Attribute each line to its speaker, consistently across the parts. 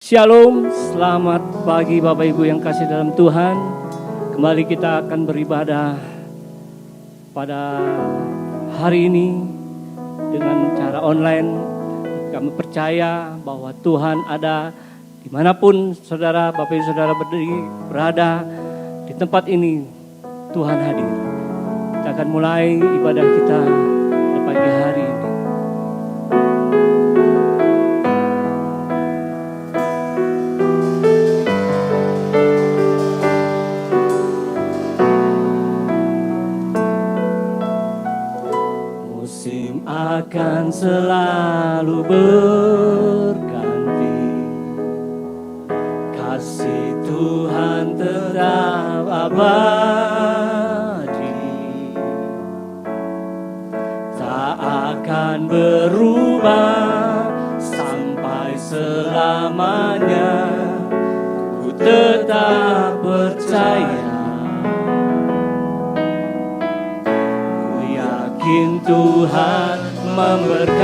Speaker 1: Shalom, selamat pagi Bapak Ibu yang kasih dalam Tuhan. Kembali kita akan beribadah pada hari ini dengan cara online. Kami percaya bahwa Tuhan ada dimanapun saudara, Bapak Ibu saudara berada di tempat ini, Tuhan hadir. Kita akan mulai ibadah kita pada pagi hari ini. Akan selalu berganti, kasih Tuhan tetap abadi, tak akan berubah sampai selamanya. Ku tetap percaya, ku yakin Tuhan memberkati,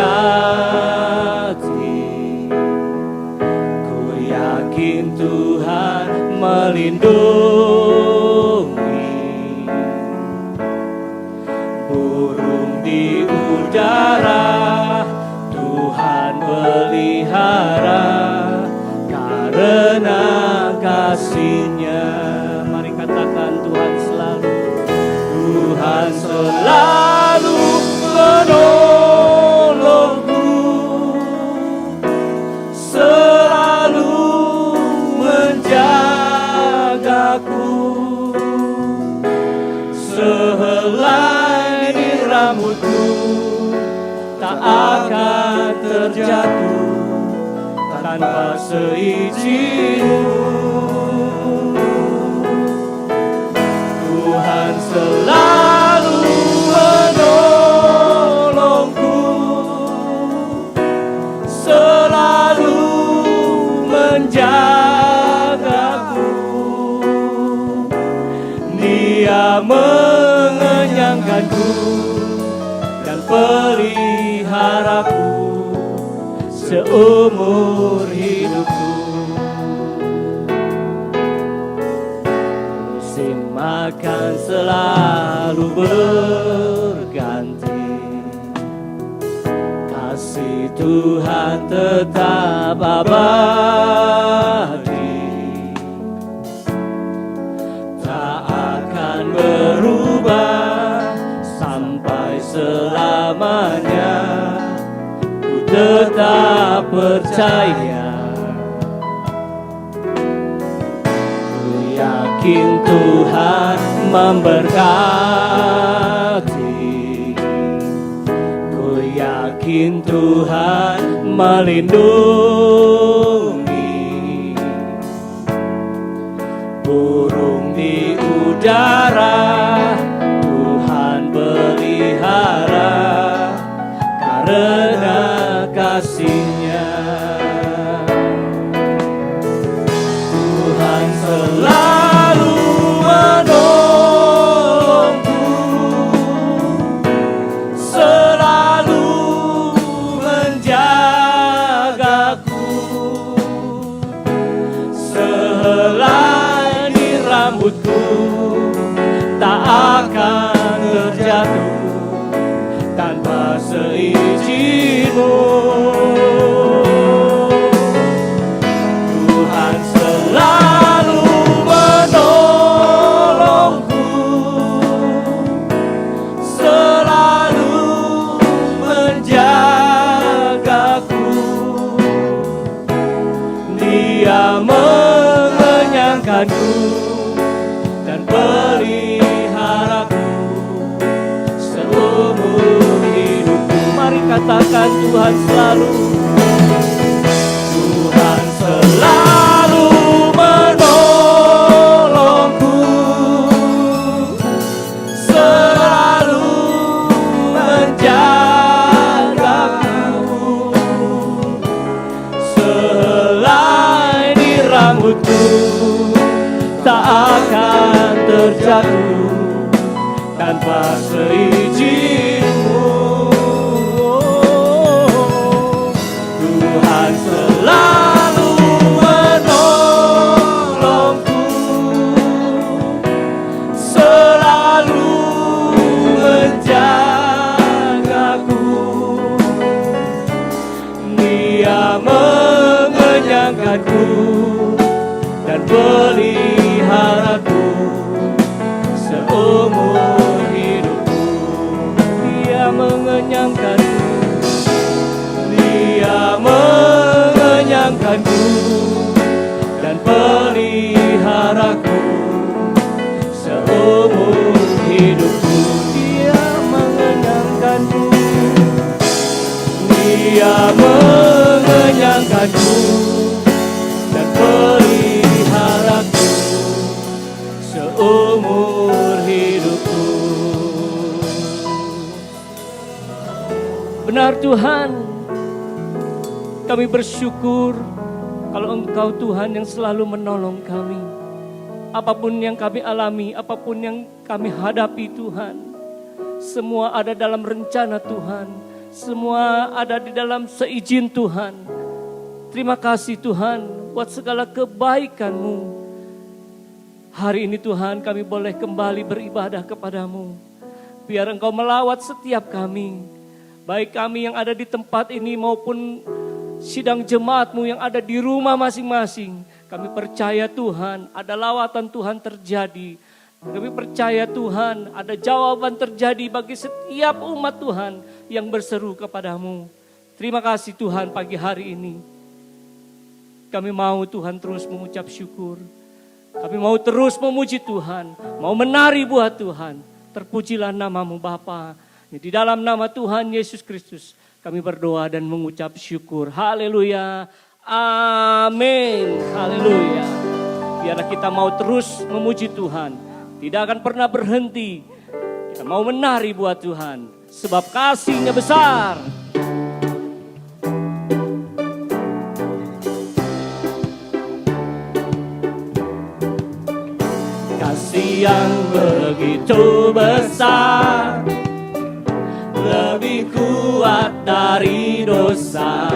Speaker 1: ku yakin Tuhan melindungi. Burung di udara Tuhan pelihara, karena kasih-Nya. Mari katakan Tuhan selalu, Tuhan selalu menolongku, selalu menjagaku. Sehelai rambutku tak akan terjatuh tanpa seizin-Mu. Tuhan selalu menolongku, selalu menjagaku. Dia mengenyangkanku dan peliharaku seumur hidupku. Musim akan selalu berganti, kasih Tuhan tetap abadi, tak akan berubah sampai selamanya. Ku tetap percaya, ku yakin Tuhan memberkati, ku yakin Tuhan melindungi. Burung di udara Tuhan pelihara, karena kasih-Nya. Tuhan selalu menolongku, selalu menjagaku. Sehelai rambutku tak akan terjatuh tanpa seizin-Mu. Tuhan selalu menolongku, selalu menjagaku. Dia mengenyangkanku dan peliharaku seumur hidupku. Mari katakan Tuhan selalu, Tuhan selalu menolongku, selalu menjagaku. Sehelai rambutku tak akan terjatuh tanpa seizin-Mu. Tuhan selalu mengenyangkanku dan peliharaku seumur hidupku. Dia mengenyangkanku, Dia mengenyangkanku dan peliharaku seumur hidupku. Dia mengenyangkanku, Dia mengenyangkanku dan peliharaku seumur hidupku. Benar Tuhan, kami bersyukur kalau Engkau Tuhan yang selalu menolong kami. Apapun yang kami alami, apapun yang kami hadapi Tuhan, semua ada dalam rencana Tuhan, semua ada di dalam seizin Tuhan. Terima kasih Tuhan buat segala kebaikan-Mu. Hari ini Tuhan kami boleh kembali beribadah kepadamu. Biar Engkau melawat setiap kami, baik kami yang ada di tempat ini maupun sidang jemaat-Mu yang ada di rumah masing-masing. Kami percaya Tuhan ada lawatan Tuhan terjadi. Kami percaya Tuhan ada jawaban terjadi bagi setiap umat Tuhan yang berseru kepadamu. Terima kasih Tuhan pagi hari ini. Kami mau Tuhan terus mengucap syukur. Kami mau terus memuji Tuhan. Mau menari buat Tuhan. Terpujilah nama-Mu Bapa. Di dalam nama Tuhan Yesus Kristus kami berdoa dan mengucap syukur. Haleluya. Amin. Haleluya. Biarlah kita mau terus memuji Tuhan. Tidak akan pernah berhenti. Kita mau menari buat Tuhan. Sebab kasih-Nya besar. Kasih yang begitu besar, lebih kuat dari dosa.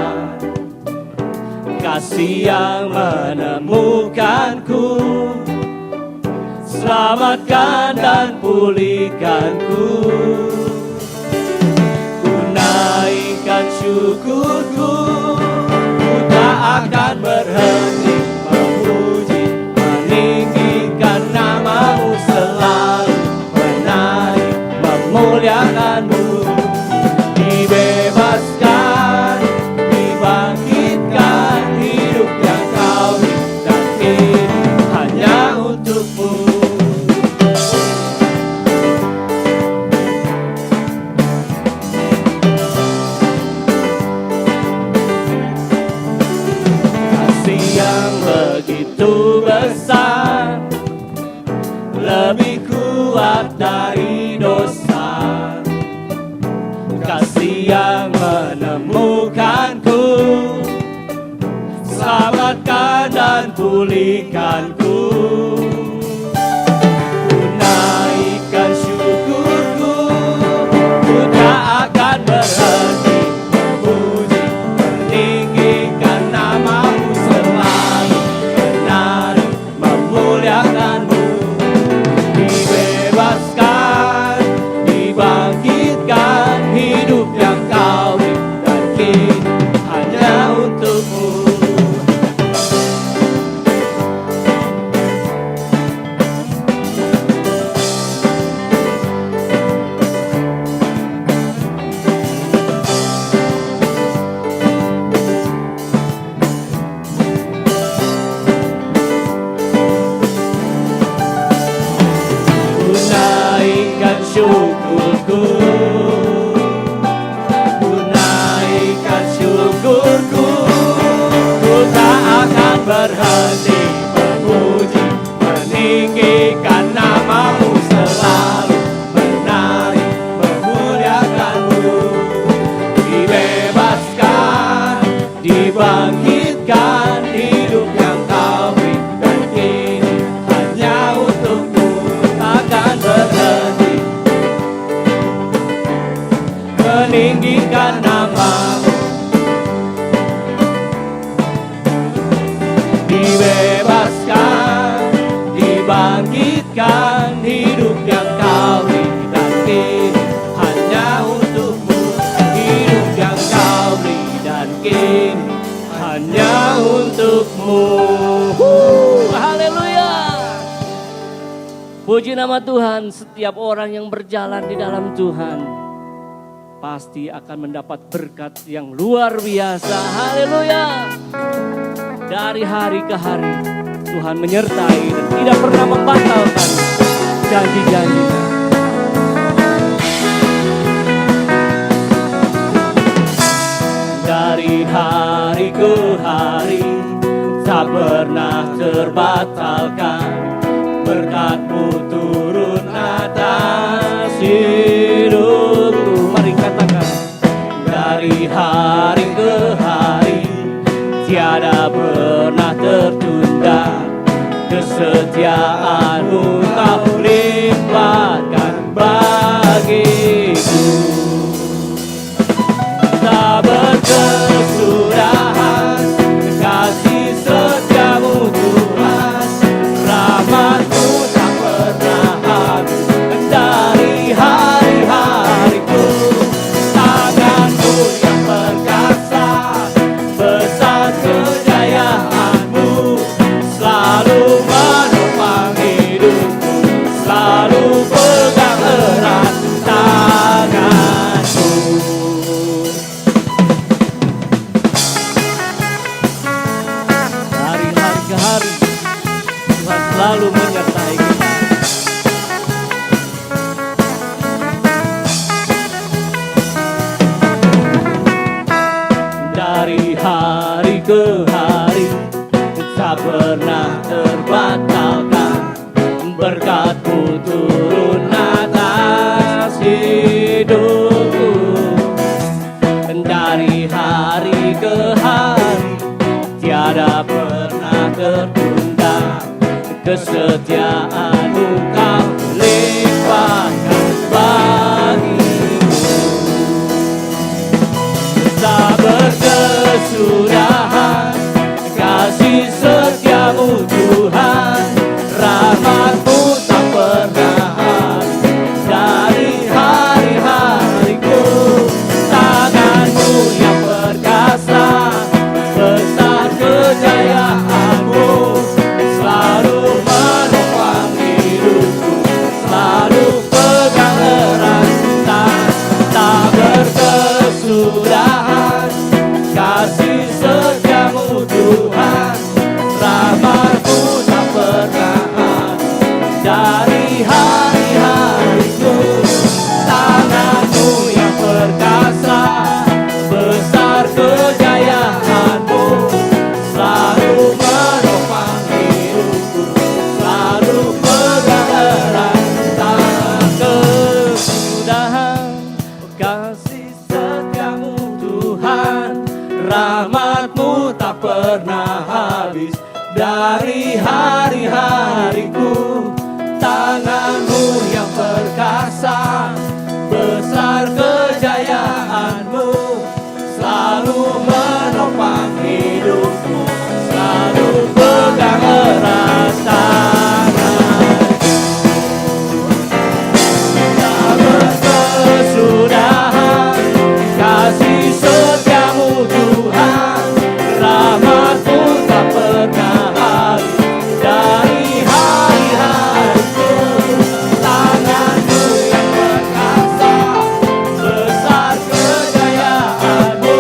Speaker 1: Kasih yang menemukanku, selamatkan dan pulihkanku. Ku naikkan syukurku, ku tak akan berhenti memuji, meninggikan nama-Mu selalu, menari memuliakan-Mu. Dibebaskan, dibangkitkan, hidup yang Kau berikan ini hanya untuk-Mu. Kasih yang begitu besar, lebih kuat dari dosa. Kasih yang menemukanku, selamatkan dan pulihkanku. Ku naikkan syukurku, ku tak akan berhenti memuji, meninggikan nama-Mu selalu, menari memuliakan-Mu. Dibebaskan, dibangkitkan, hidup yang Kau berikan kini hanya untuk-Mu. hidupmu. Haleluya. Puji nama Tuhan. Setiap orang yang berjalan di dalam Tuhan pasti akan mendapat berkat yang luar biasa. Haleluya. Dari hari ke hari Tuhan menyertai dan tidak pernah membatalkan janji-janjinya. Dari hari ke hari tak pernah terbatalkan, berkat-Mu turun atas hidupku. Mari katakan, dari hari ke hari tiada pernah tertunda, kesetiaan-Mu Kau limpahkan bagiku. Tak berkesudahan kasih setia-Mu Tuhan, rahmat-Mu tak pernah habis dari hari-hariku. Tangan-Mu yang perkasa, besar kejayaan-Mu, selalu menopang hidupku, selalu pegang erat tangan-Mu. Dari hari ke hari Tuhan selalu menyertai kita. Dari hari ke hari tak pernah terbatalkan, berkat-Mu turun atas hidupku. Dari hari ke hari tiada pernah tertunda, kesetiaan-Mu Kau limpahkan bagiku. Tak berkesudahan kasih setia-Mu Tuhan, rahmat-Mu tak pernah habis dari hari-hariku. Tangan-Mu yang perkasa, besar kejayaan-Mu, selalu menopang hidupku, selalu pegang erat tangan. Tak berkesudahan kasih setia-Mu Tuhan, rahmat-Mu tak pernah habis dari hari-hariku. Tangan-Mu yang perkasa, besar kejayaan-Mu, selalu menopang hidupku, selalu pegang erat tangan. Kesudahan kasih setia-Mu Tuhan, rahmat-Mu tak pernah habis dari hari-hariku. Tangan-Mu yang perkasa, besar kejayaan-Mu, selalu menopang hidupku, selalu pegang erat tangan. Tak berkesudahan kasih setia-Mu Tuhan, rahmat-Mu tak pernah habis dari hari-hariku. Tangan-Mu yang perkasa, besar kejayaan-Mu,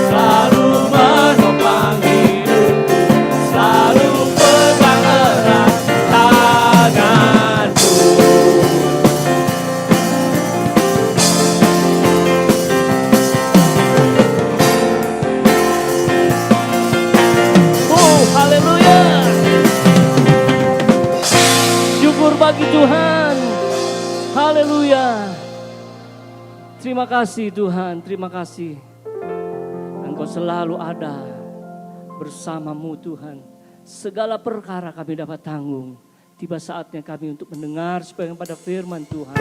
Speaker 1: selalu menopang hidupku, selalu pegang erat tangan-Mu. Haleluya. Syukur bagi Tuhan. Haleluya. Terima kasih Tuhan, terima kasih. Engkau selalu ada bersama-Mu Tuhan. Segala perkara kami dapat tanggung. Tiba saatnya kami untuk mendengar sebagian pada firman Tuhan.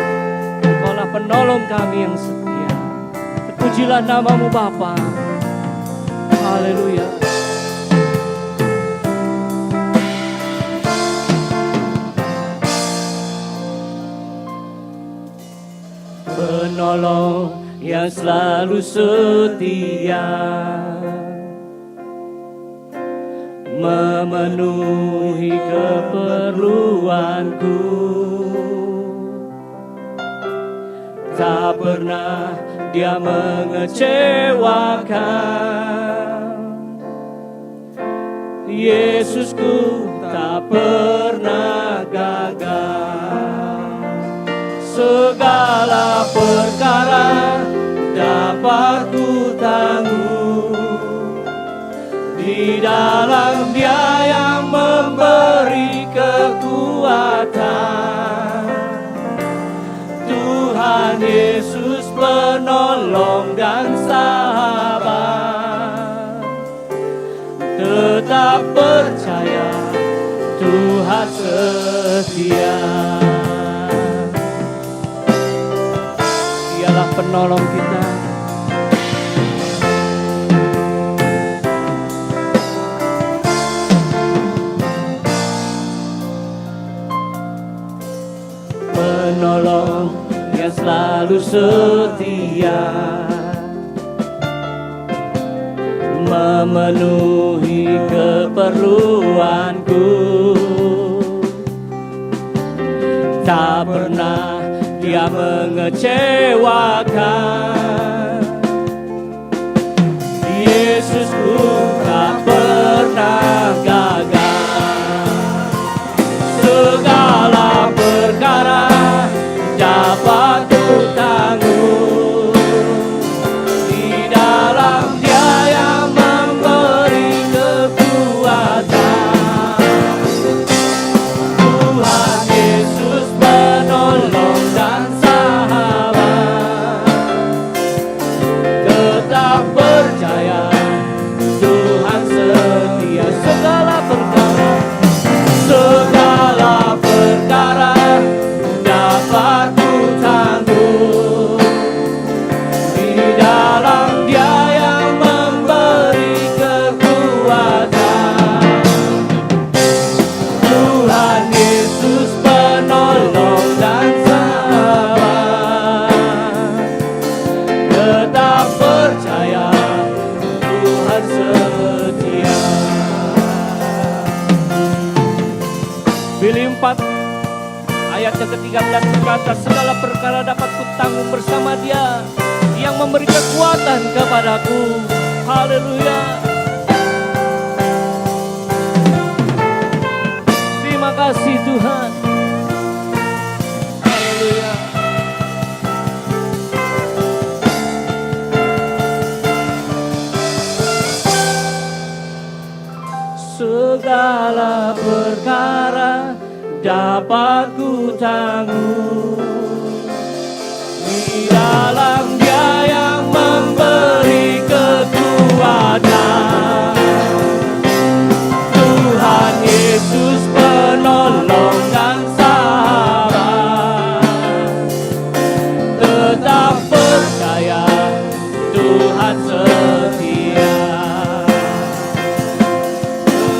Speaker 1: Engkaulah penolong kami yang setia. Terpujilah nama-Mu Bapa. Haleluya. Penolong yang selalu setia, memenuhi keperluanku. Tak pernah Dia mengecewakan. Yesusku tak pernah gagal. Segala perkara dapat ku tanggung di dalam Dia yang memberi kekuatan. Tuhan Yesus penolong dan sahabat. Tetap percaya Tuhan setia. Dialah penolong kita. Penolong yang selalu setia, memenuhi keperluanku. Tak pernah Dia mengecewakan. Yesusku tak pernah gagal. Segala perkara dapat ku tanggung di dalam Dia yang memberi kekuatan. Tuhan Yesus penolong dan sahabat. Tetap percaya Tuhan setia. Segala perkara dapat ku tanggung di dalam Dia yang memberi kekuatan. Tuhan Yesus penolong dan sahabat. Tetap percaya Tuhan setia. Filipi 4 ayat yang ke-13 berkata, segala perkara dapat kutanggung bersama Dia yang memberi kekuatan kepadaku. Haleluya. Terima kasih Tuhan. Haleluya. Segala perkara dapat ku tanggung di dalam Dia yang memberi kekuatan. Tuhan Yesus penolong dan sahabat. Tetap percaya Tuhan setia.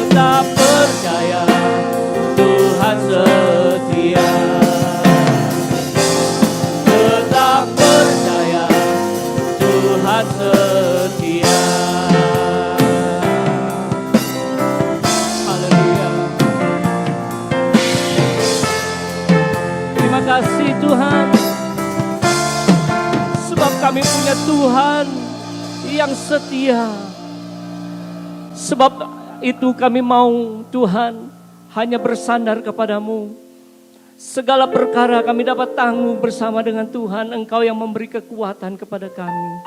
Speaker 1: Tetap percaya Tuhan setia. Tetap percaya Tuhan setia. Haleluya. Terima kasih Tuhan, sebab kami punya Tuhan yang setia. Sebab itu kami mau Tuhan hanya bersandar kepadamu. Segala perkara kami dapat tanggung bersama dengan Tuhan. Engkau yang memberi kekuatan kepada kami.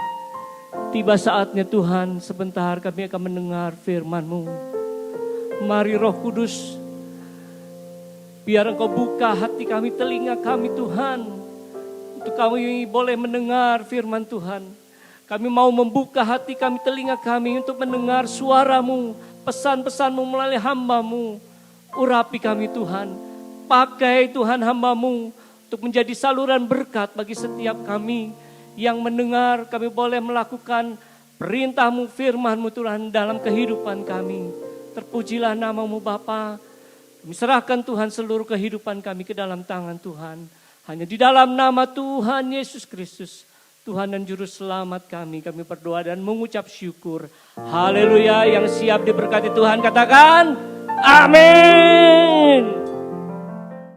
Speaker 1: Tiba saatnya Tuhan, sebentar kami akan mendengar firman-Mu. Mari Roh Kudus, biar Engkau buka hati kami, telinga kami Tuhan, untuk kami boleh mendengar firman Tuhan. Kami mau membuka hati kami, telinga kami untuk mendengar suara-Mu, pesan-pesan-Mu melalui hamba-Mu. Urapi kami Tuhan, pakai Tuhan hamba-Mu untuk menjadi saluran berkat bagi setiap kami yang mendengar. Kami boleh melakukan perintah-Mu, firman-Mu Tuhan dalam kehidupan kami. Terpujilah nama-Mu Bapa. Kami serahkan Tuhan seluruh kehidupan kami ke dalam tangan Tuhan. Hanya di dalam nama Tuhan Yesus Kristus Tuhan dan Juru Selamat kami berdoa dan mengucap syukur. Haleluya, yang siap diberkati Tuhan katakan, amin.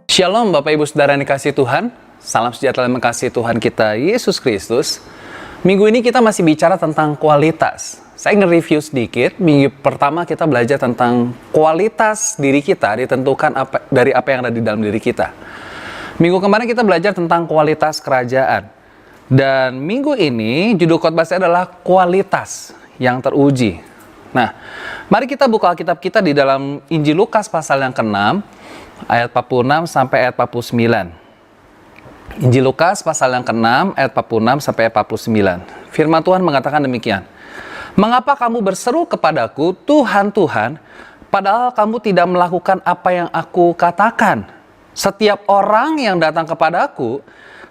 Speaker 2: Shalom Bapak Ibu Saudara yang dikasihi Tuhan. Salam sejahtera dan mengasihi Tuhan kita Yesus Kristus. Minggu ini kita masih bicara tentang kualitas. Saya ingin review sedikit. Minggu pertama kita belajar tentang kualitas diri kita ditentukan dari apa yang ada di dalam diri kita. Minggu kemarin kita belajar tentang kualitas kerajaan. Dan minggu ini judul khotbah saya adalah kualitas yang teruji. Nah, mari kita buka Alkitab kita di dalam Injil Lukas pasal yang ke-6 ayat 46 sampai ayat 49. Injil Lukas pasal yang ke-6 ayat 46 sampai ayat 49. Firman Tuhan mengatakan demikian. Mengapa kamu berseru kepadaku, Tuhan, Tuhan, padahal kamu tidak melakukan apa yang aku katakan? Setiap orang yang datang kepadaku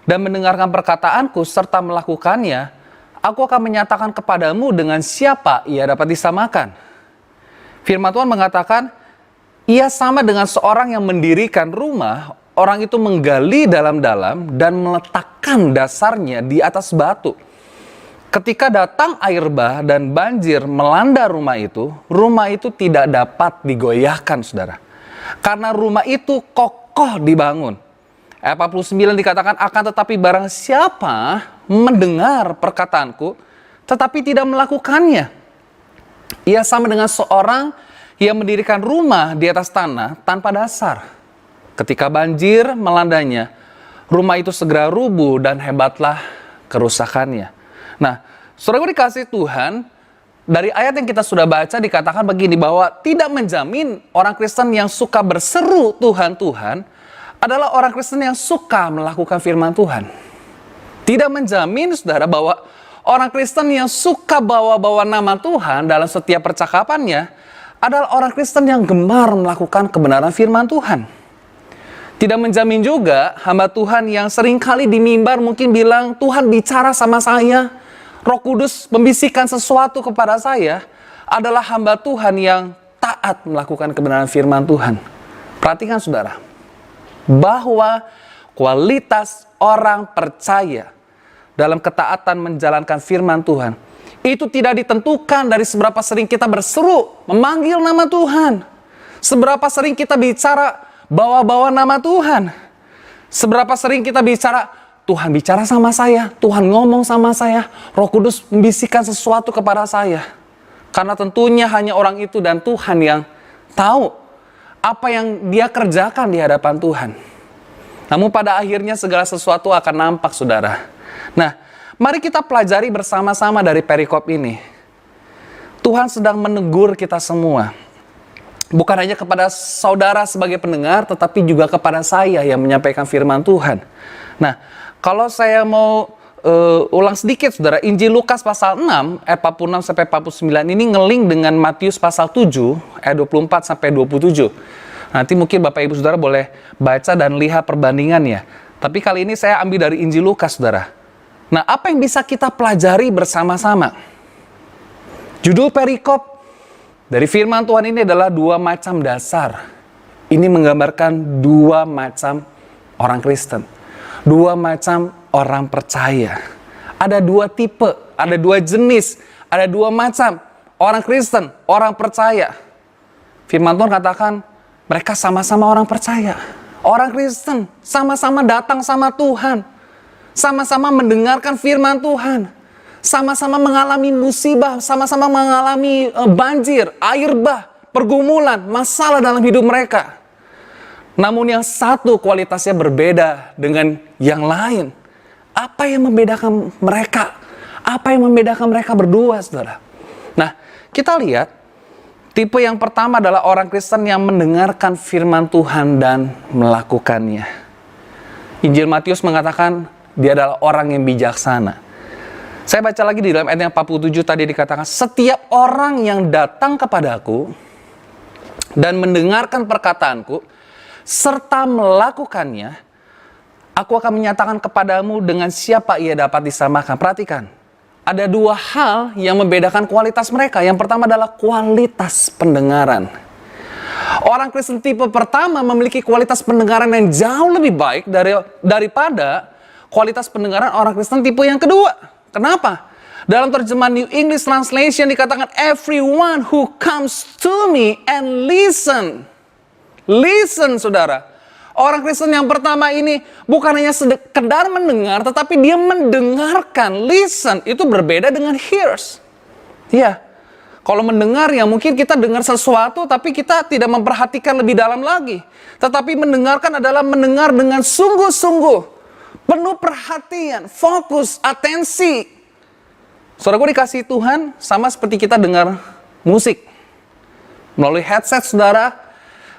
Speaker 2: dan mendengarkan perkataanku serta melakukannya, aku akan menyatakan kepadamu dengan siapa ia dapat disamakan. Firman Tuhan mengatakan, ia sama dengan seorang yang mendirikan rumah, orang itu menggali dalam-dalam dan meletakkan dasarnya di atas batu. Ketika datang air bah dan banjir melanda rumah itu tidak dapat digoyahkan, saudara. Karena rumah itu kokoh dibangun. Ayat 49 dikatakan, akan tetapi barang siapa mendengar perkataanku, tetapi tidak melakukannya, ia sama dengan seorang yang mendirikan rumah di atas tanah tanpa dasar. Ketika banjir melandanya, rumah itu segera rubuh dan hebatlah kerusakannya. Nah, saudara dikasih Tuhan, dari ayat yang kita sudah baca dikatakan begini, bahwa tidak menjamin orang Kristen yang suka berseru Tuhan, Tuhan, adalah orang Kristen yang suka melakukan firman Tuhan. Tidak menjamin, saudara, bahwa orang Kristen yang suka bawa-bawa nama Tuhan dalam setiap percakapannya adalah orang Kristen yang gemar melakukan kebenaran firman Tuhan. Tidak menjamin juga hamba Tuhan yang seringkali di mimbar mungkin bilang, Tuhan bicara sama saya, Roh Kudus membisikkan sesuatu kepada saya, adalah hamba Tuhan yang taat melakukan kebenaran firman Tuhan. Perhatikan, saudara, bahwa kualitas orang percaya dalam ketaatan menjalankan firman Tuhan itu tidak ditentukan dari seberapa sering kita berseru memanggil nama Tuhan, seberapa sering kita bicara bawa-bawa nama Tuhan, seberapa sering kita bicara Tuhan bicara sama saya, Tuhan ngomong sama saya, Roh Kudus membisikkan sesuatu kepada saya. Karena tentunya hanya orang itu dan Tuhan yang tahu apa yang dia kerjakan di hadapan Tuhan. Namun pada akhirnya segala sesuatu akan nampak, saudara. Nah, mari kita pelajari bersama-sama dari perikop ini. Tuhan sedang menegur kita semua. Bukan hanya kepada saudara sebagai pendengar, tetapi juga kepada saya yang menyampaikan firman Tuhan. Nah, kalau saya mau ulang sedikit, saudara, Injil Lukas pasal 6 ayat 46 sampai 49 ini ngeling dengan Matius pasal 7 ayat 24 sampai 27. Nanti mungkin Bapak Ibu Saudara boleh baca dan lihat perbandingannya. Tapi kali ini saya ambil dari Injil Lukas, saudara. Nah, apa yang bisa kita pelajari bersama-sama? Judul perikop dari firman Tuhan ini adalah dua macam dasar. Ini menggambarkan dua macam orang Kristen. Dua macam orang percaya. Ada dua tipe, ada dua jenis, ada dua macam orang Kristen, orang percaya. Firman Tuhan katakan mereka sama-sama orang percaya. Orang Kristen sama-sama datang sama Tuhan, sama-sama mendengarkan firman Tuhan, sama-sama mengalami musibah, sama-sama mengalami banjir, air bah, pergumulan, masalah dalam hidup mereka. Namun yang satu kualitasnya berbeda dengan yang lain. Apa yang membedakan mereka? Apa yang membedakan mereka berdua, saudara? Nah, kita lihat tipe yang pertama adalah orang Kristen yang mendengarkan firman Tuhan dan melakukannya. Injil Matius mengatakan dia adalah orang yang bijaksana. Saya baca lagi di dalam ayat yang 47 tadi dikatakan, setiap orang yang datang kepadaku dan mendengarkan perkataanku serta melakukannya, aku akan menyatakan kepadamu dengan siapa ia dapat disamakan. Perhatikan, ada dua hal yang membedakan kualitas mereka. Yang pertama adalah kualitas pendengaran. Orang Kristen tipe pertama memiliki kualitas pendengaran yang jauh lebih baik daripada kualitas pendengaran orang Kristen tipe yang kedua. Kenapa? Dalam terjemahan New English Translation dikatakan, everyone who comes to me and listen. Listen, saudara. Orang Kristen yang pertama ini bukan hanya sekedar mendengar, tetapi dia mendengarkan. Listen, itu berbeda dengan hears. Ya, kalau mendengar ya mungkin kita dengar sesuatu, tapi kita tidak memperhatikan lebih dalam lagi. Tetapi mendengarkan adalah mendengar dengan sungguh-sungguh. Penuh perhatian, fokus, atensi. Saudaraku dikasihi Tuhan, sama seperti kita dengar musik. Melalui headset saudara,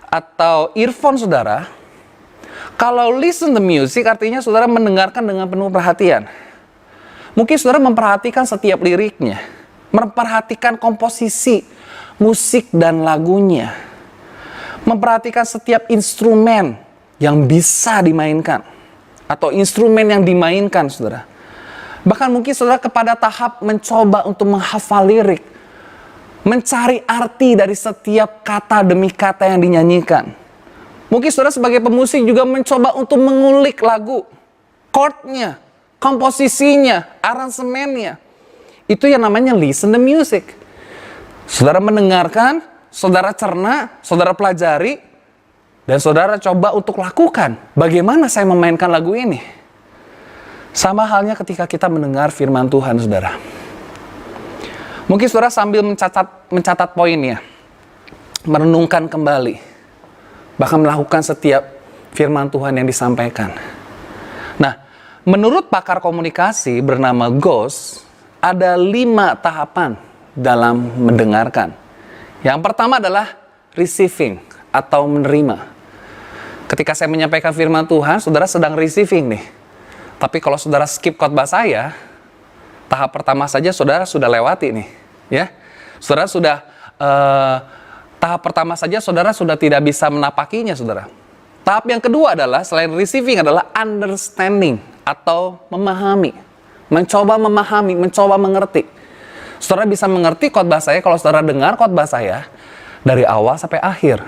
Speaker 2: atau earphone saudara. Kalau listen to music artinya saudara mendengarkan dengan penuh perhatian. Mungkin saudara memperhatikan setiap liriknya. Memperhatikan komposisi musik dan lagunya. Memperhatikan setiap instrumen yang bisa dimainkan. Atau instrumen yang dimainkan saudara. Bahkan mungkin saudara kepada tahap mencoba untuk menghafal lirik. Mencari arti dari setiap kata demi kata yang dinyanyikan. Mungkin saudara sebagai pemusik juga mencoba untuk mengulik lagu. Chordnya, komposisinya, aransemennya. Itu yang namanya listen to music. Saudara mendengarkan, saudara cerna, saudara pelajari, dan saudara coba untuk lakukan. Bagaimana saya memainkan lagu ini? Sama halnya ketika kita mendengar firman Tuhan, saudara. Mungkin saudara sambil mencatat poinnya, merenungkan kembali, bahkan melakukan setiap firman Tuhan yang disampaikan. Nah, menurut pakar komunikasi bernama Goss, ada 5 tahapan dalam mendengarkan. Yang pertama adalah receiving atau menerima. Ketika saya menyampaikan firman Tuhan, saudara sedang receiving nih. Tapi kalau saudara skip khotbah saya, tahap pertama saja saudara sudah lewati nih, ya. Saudara sudah tahap pertama saja saudara sudah tidak bisa menapakinya, saudara. Tahap yang kedua adalah selain receiving adalah understanding atau memahami, mencoba memahami, mencoba mengerti. Saudara bisa mengerti khotbah saya kalau saudara dengar khotbah saya dari awal sampai akhir,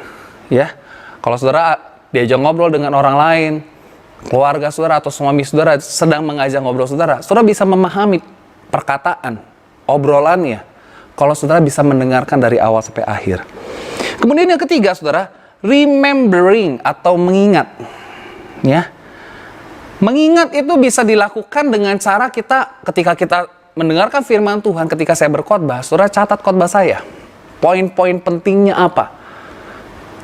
Speaker 2: ya. Kalau saudara diajak ngobrol dengan orang lain, keluarga saudara atau suami saudara sedang mengajak ngobrol saudara, saudara bisa memahami perkataan, obrolannya, kalau saudara bisa mendengarkan dari awal sampai akhir. Kemudian yang ketiga, saudara, remembering atau mengingat. Ya. Mengingat itu bisa dilakukan dengan cara ketika kita mendengarkan firman Tuhan, ketika saya berkhotbah, saudara catat khotbah saya. Poin-poin pentingnya apa?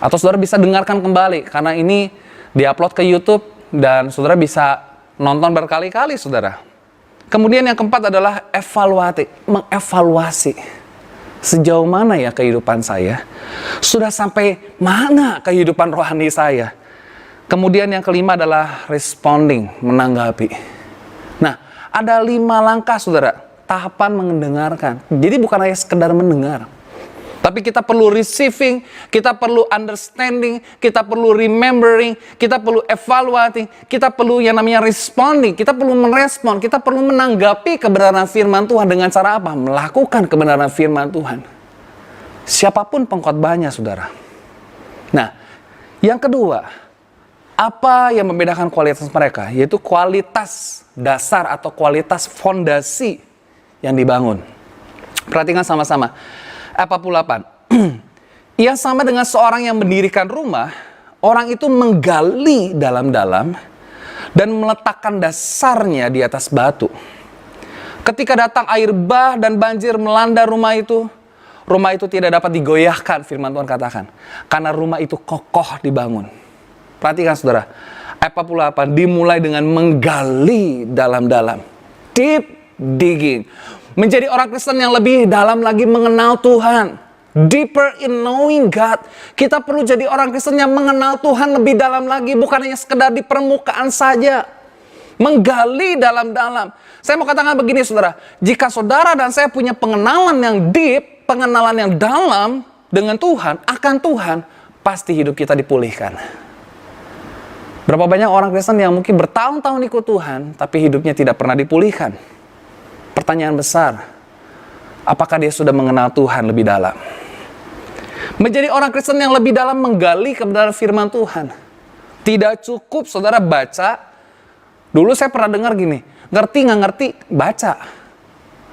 Speaker 2: Atau saudara bisa dengarkan kembali, karena ini diupload ke YouTube, dan saudara bisa nonton berkali-kali, saudara. Kemudian yang keempat adalah mengevaluasi. Sejauh mana ya kehidupan saya? Sudah sampai mana kehidupan rohani saya? Kemudian yang kelima adalah responding, menanggapi. Nah, ada 5 langkah, saudara, tahapan mendengarkan. Jadi bukan hanya sekedar mendengar. Tapi kita perlu receiving, kita perlu understanding, kita perlu remembering, kita perlu evaluating, kita perlu yang namanya responding, kita perlu merespon, kita perlu menanggapi kebenaran firman Tuhan dengan cara apa? Melakukan kebenaran firman Tuhan. Siapapun pengkhotbahnya, saudara. Nah, yang kedua, apa yang membedakan kualitas mereka? Yaitu kualitas dasar atau kualitas fondasi yang dibangun. Perhatikan sama-sama. Ayat 48. Ia sama dengan seorang yang mendirikan rumah, orang itu menggali dalam-dalam dan meletakkan dasarnya di atas batu. Ketika datang air bah dan banjir melanda rumah itu tidak dapat digoyahkan, firman Tuhan katakan, karena rumah itu kokoh dibangun. Perhatikan, saudara, ayat 48 dimulai dengan menggali dalam-dalam, deep digging. Menjadi orang Kristen yang lebih dalam lagi mengenal Tuhan. Deeper in knowing God. Kita perlu jadi orang Kristen yang mengenal Tuhan lebih dalam lagi. Bukan hanya sekedar di permukaan saja. Menggali dalam-dalam. Saya mau katakan begini, saudara. Jika saudara dan saya punya pengenalan yang deep, pengenalan yang dalam dengan Tuhan, akan Tuhan, pasti hidup kita dipulihkan. Berapa banyak orang Kristen yang mungkin bertahun-tahun ikut Tuhan, tapi hidupnya tidak pernah dipulihkan. Pertanyaan besar, apakah dia sudah mengenal Tuhan lebih dalam? Menjadi orang Kristen yang lebih dalam menggali kebenaran firman Tuhan. Tidak cukup saudara baca Dulu saya pernah dengar gini, ngerti nggak ngerti, baca.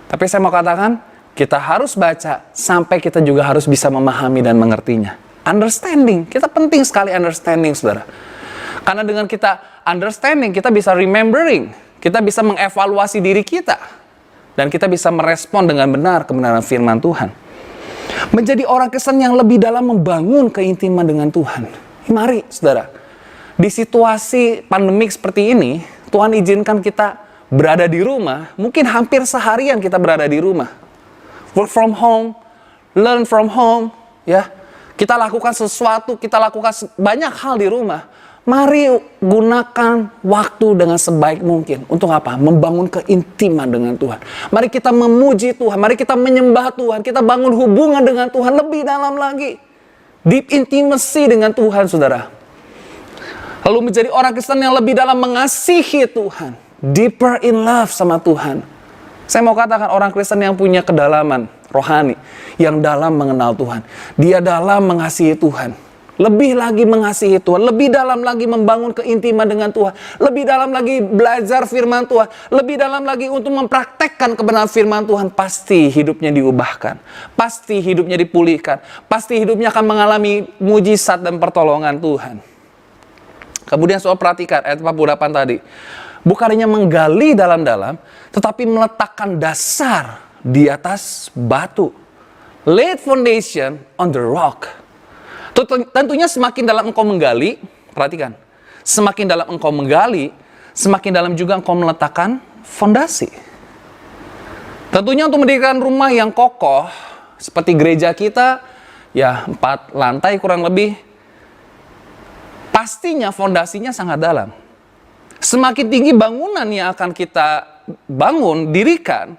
Speaker 2: Tapi saya mau katakan, kita harus baca sampai kita juga harus bisa memahami dan mengertinya. Understanding, kita penting sekali understanding, saudara. Karena dengan kita understanding, kita bisa remembering, kita bisa mengevaluasi diri kita. Dan kita bisa merespon dengan benar kebenaran firman Tuhan. Menjadi orang Kristen yang lebih dalam membangun keintiman dengan Tuhan. Mari, saudara, di situasi pandemik seperti ini, Tuhan izinkan kita berada di rumah, mungkin hampir seharian kita berada di rumah. Work from home, learn from home, ya. Kita lakukan sesuatu, kita lakukan banyak hal di rumah. Mari gunakan waktu dengan sebaik mungkin. Untuk apa? Membangun keintiman dengan Tuhan. Mari kita memuji Tuhan, mari kita menyembah Tuhan, kita bangun hubungan dengan Tuhan lebih dalam lagi. Deep intimacy dengan Tuhan, saudara. Lalu menjadi orang Kristen yang lebih dalam mengasihi Tuhan. Deeper in love sama Tuhan. Saya mau katakan orang Kristen yang punya kedalaman rohani, yang dalam mengenal Tuhan. Dia dalam mengasihi Tuhan. Lebih lagi mengasihi Tuhan, lebih dalam lagi membangun keintiman dengan Tuhan, lebih dalam lagi belajar firman Tuhan, lebih dalam lagi untuk mempraktekkan kebenaran firman Tuhan, pasti hidupnya diubahkan, pasti hidupnya dipulihkan, pasti hidupnya akan mengalami mujizat dan pertolongan Tuhan. Kemudian soal perhatikan ayat 48 tadi, bukan hanya menggali dalam-dalam, tetapi meletakkan dasar di atas batu. Laid foundation on the rock. Tentunya semakin dalam engkau menggali, perhatikan, semakin dalam engkau menggali, semakin dalam juga engkau meletakkan fondasi. Tentunya untuk mendirikan rumah yang kokoh, seperti gereja kita, ya 4 lantai kurang lebih, pastinya fondasinya sangat dalam. Semakin tinggi bangunan yang akan kita bangun, dirikan,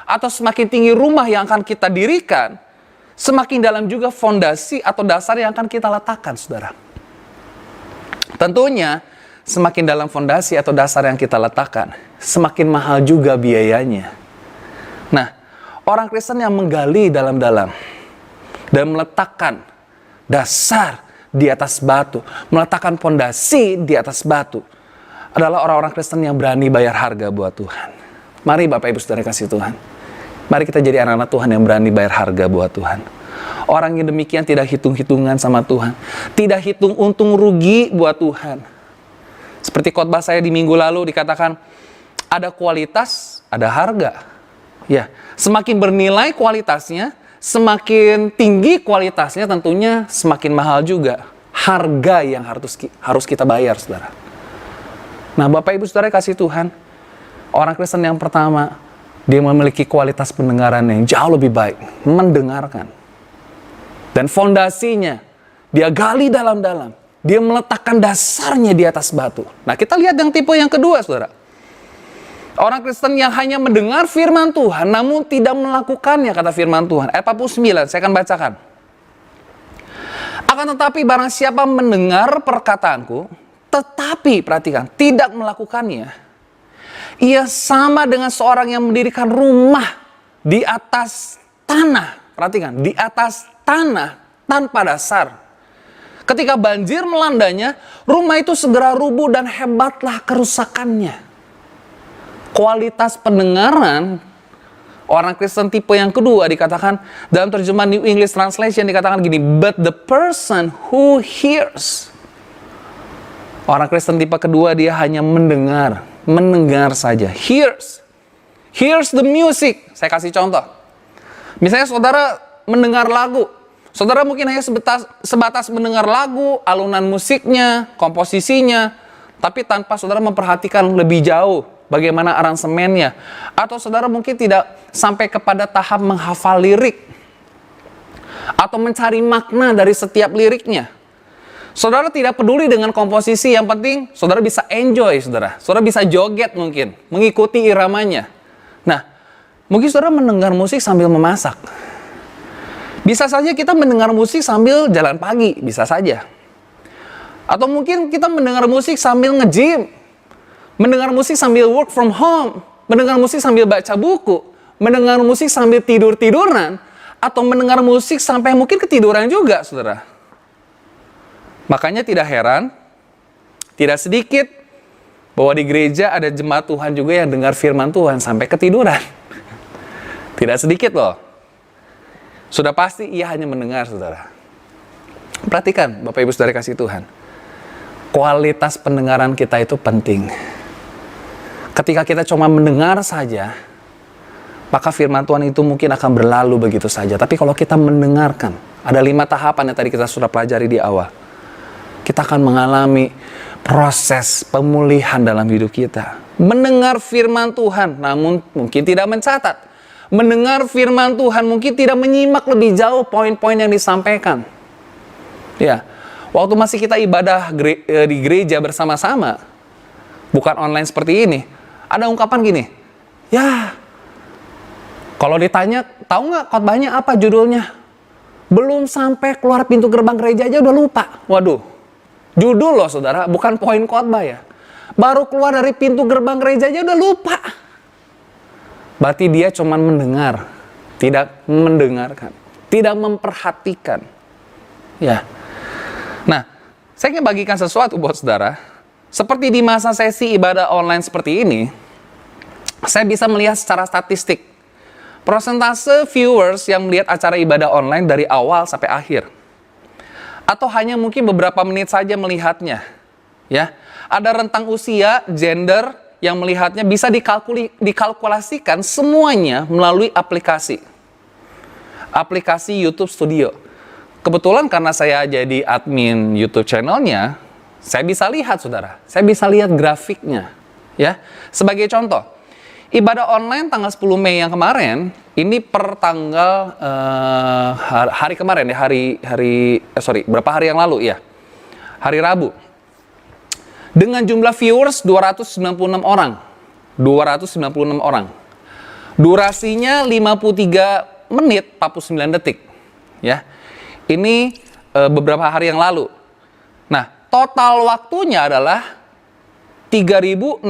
Speaker 2: atau semakin tinggi rumah yang akan kita dirikan, semakin dalam juga fondasi atau dasar yang akan kita letakkan, saudara. Tentunya, semakin dalam fondasi atau dasar yang kita letakkan, semakin mahal juga biayanya. Nah, orang Kristen yang menggali dalam-dalam dan meletakkan dasar di atas batu, meletakkan fondasi di atas batu, adalah orang-orang Kristen yang berani bayar harga buat Tuhan. Mari Bapak Ibu Saudara kasih Tuhan. Mari kita jadi anak-anak Tuhan yang berani bayar harga buat Tuhan. Orang yang demikian tidak hitung-hitungan sama Tuhan. Tidak hitung untung rugi buat Tuhan. Seperti khotbah saya di minggu lalu dikatakan, ada kualitas, ada harga. Ya, semakin bernilai kualitasnya, semakin tinggi kualitasnya tentunya semakin mahal juga. Harga yang harus kita bayar, saudara. Nah, Bapak Ibu Saudara kasih Tuhan, orang Kristen yang pertama, dia memiliki kualitas pendengaran yang jauh lebih baik, mendengarkan. Dan fondasinya, dia gali dalam-dalam. Dia meletakkan dasarnya di atas batu. Nah, kita lihat yang tipe yang kedua, saudara. Orang Kristen yang hanya mendengar firman Tuhan, namun tidak melakukannya, kata firman Tuhan. Ayat 49, saya akan bacakan. Akan tetapi barang siapa mendengar perkataanku, tetapi, perhatikan, tidak melakukannya, ia sama dengan seorang yang mendirikan rumah di atas tanah. Perhatikan, di atas tanah tanpa dasar. Ketika banjir melandanya, rumah itu segera rubuh dan hebatlah kerusakannya. Kualitas pendengaran orang Kristen tipe yang kedua dikatakan, dalam terjemahan New English Translation dikatakan gini, but the person who hears. Orang Kristen tipe kedua dia hanya mendengar saja. Hears the music. Saya kasih contoh. Misalnya saudara mendengar lagu. Saudara mungkin hanya sebatas mendengar lagu, alunan musiknya, komposisinya, tapi tanpa saudara memperhatikan lebih jauh bagaimana aransemennya. Atau saudara mungkin tidak sampai kepada tahap menghafal lirik. Atau mencari makna dari setiap liriknya. Saudara tidak peduli dengan komposisi, yang penting saudara bisa enjoy, saudara. Saudara bisa joget mungkin, mengikuti iramanya. Nah, mungkin saudara mendengar musik sambil memasak. Bisa saja kita mendengar musik sambil jalan pagi, bisa saja. Atau mungkin kita mendengar musik sambil nge-gym. Mendengar musik sambil work from home. Mendengar musik sambil baca buku. Mendengar musik sambil tidur-tiduran. Atau mendengar musik sampai mungkin ketiduran juga, saudara. Makanya tidak heran, tidak sedikit bahwa di gereja ada jemaat Tuhan juga yang dengar firman Tuhan sampai ketiduran. Tidak sedikit loh. Sudah pasti ia hanya mendengar, saudara. Perhatikan, Bapak Ibu Saudara kasih Tuhan. Kualitas pendengaran kita itu penting. Ketika kita cuma mendengar saja, maka firman Tuhan itu mungkin akan berlalu begitu saja. Tapi kalau kita mendengarkan, ada 5 tahapan yang tadi kita sudah pelajari di awal. Kita akan mengalami proses pemulihan dalam hidup kita. Mendengar firman Tuhan, namun mungkin tidak mencatat. Mendengar firman Tuhan, mungkin tidak menyimak lebih jauh poin-poin yang disampaikan. Ya, waktu masih kita ibadah di gereja bersama-sama, bukan online seperti ini, ada ungkapan gini, ya, kalau ditanya, tahu nggak khotbahnya apa judulnya? Belum sampai keluar pintu gerbang gereja aja udah lupa. Waduh, judul loh saudara, bukan poin khotbah ya. Baru keluar dari pintu gerbang gereja aja udah lupa. Berarti dia cuma mendengar, tidak mendengarkan, tidak memperhatikan. Ya. Nah, saya ingin bagikan sesuatu buat saudara. Seperti di masa sesi ibadah online seperti ini, saya bisa melihat secara statistik persentase viewers yang melihat acara ibadah online dari awal sampai akhir. Atau hanya mungkin beberapa menit saja melihatnya. Ya, ada rentang usia, gender yang melihatnya bisa dikalkulasikan semuanya melalui aplikasi. Aplikasi YouTube Studio. Kebetulan karena saya jadi admin YouTube channelnya, saya bisa lihat saudara. Saya bisa lihat grafiknya. Ya, sebagai contoh, ibadah online tanggal 10 Mei yang kemarin, ini per tanggal hari kemarin ya, berapa hari yang lalu ya, hari Rabu. Dengan jumlah viewers 296 orang. 296 orang. Durasinya 53 menit 49 detik. Ya. Ini beberapa hari yang lalu. Nah, total waktunya adalah 3.603